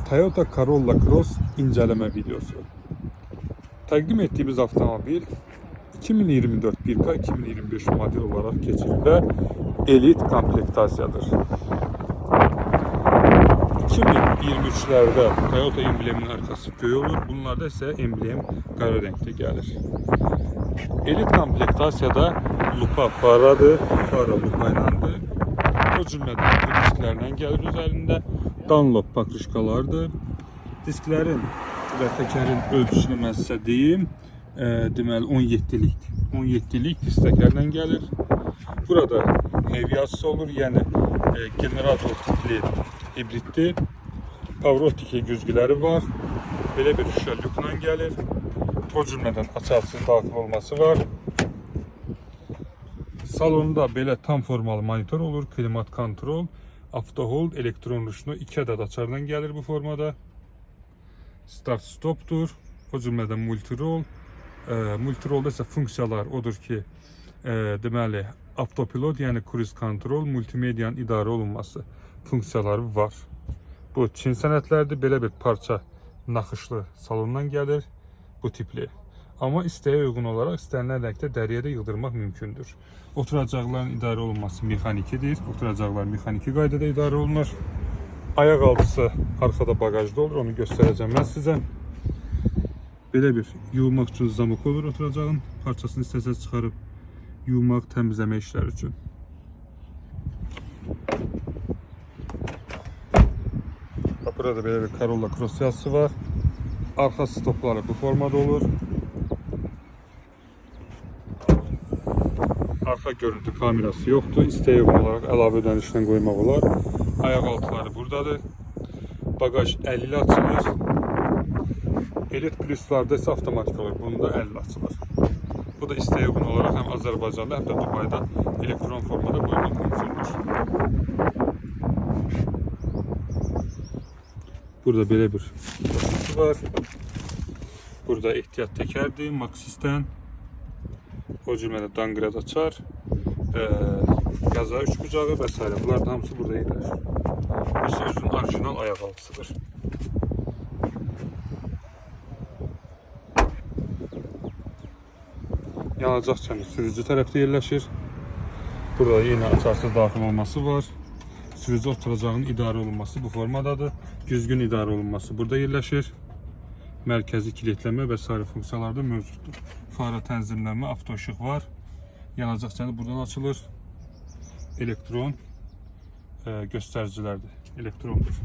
Toyota Corolla Cross inceleme videosu. Təqdim etdiyimiz avtomobil 2024 1K 2025 model olarak geçir ve elit komplektasiyadır. 2023'lerde Toyota embleminin arkası göy olur. Bunlarda ise emblem qara renkte gelir. Elit komplektasiyada lupa faradır. Fara lupaylandır. O cümleden bu disklerden gelir üzerinde. Dunlop pakrışkalardır. Disklerin ve tekerin ölçüsünü mən sizə deyim. Deməli 17'lik disk tekerden gelir. Burada hevyası olur, yani generator tipli hibritdir. Pavrotik güzgüləri var. Belə bir şüşə lüklə gəlir. O cümlədən açarsız daxil olması var. Salonda belə tam formalı monitor olur, klimat kontrol, auto hold, elektron ruşnu 2 ədəd açardan gəlir bu formada. Start stopdur. O cümlədən multirol. Multirolda isə funksiyalar odur ki, deməli avtopilot, yəni cruise kontrol, multimedianın idarə olunması funksiyaları var. Bu Çin sənətlərdir. Belə bir parça naxışlı salondan gəlir bu tipli. Amma isteğe uygun olarak istənilən renkte dəriyə də yığdırmaq mümkündür. Oturacaqların idarə olunması mexanikidir. Oturacaqlar mexaniki qaydada idarə olunur. Ayaq altısı arkada bagajda olur. Onu göstereceğim ben size. Belə bir yumaq üçün zamok olur oturacağın. Parçasını istəsəz çıxarıb yumaq, təmizləmə işləri üçün. Burada belə bir Corolla Cross yazısı var. Arka stopları bu formada olur. Arka görüntü kamerası yoktu. İsteğe olarak əlavə ödənişdən qoymaq olar. Ayaq altıları buradadır. Bagaj 50 açılır. Elit pluslarda ise avtomatik olur. Bunda 50 açılır. Bu da isteğe uygun olarak hem Azerbaycan'da hem de Dubai'da elektron formada koymak mümkündür. Burada belə bir basısı var. Burada ehtiyat tekerdir, Maxxis'ten. O cümlədə dangred açar, qaza üç bucağı və s. Bunlar da hamısı burada yerləşir. Bu sözün orijinal ayaq altısıdır. Yanacaq çəni sürücü tərəfdə yerləşir. Burada yine açarsız daxil olması var. Sürücü oturacağının idarə olunması bu formadadır. Düzgün idarə olunması burada yerləşir. Mərkəzi kilitləmə və s. funksiyaları da mövcuddur. Fara tənzimləmə, avto işıq var. Yanacaq çəni buradan açılır. Elektron göstəricilərdir. Elektrondur.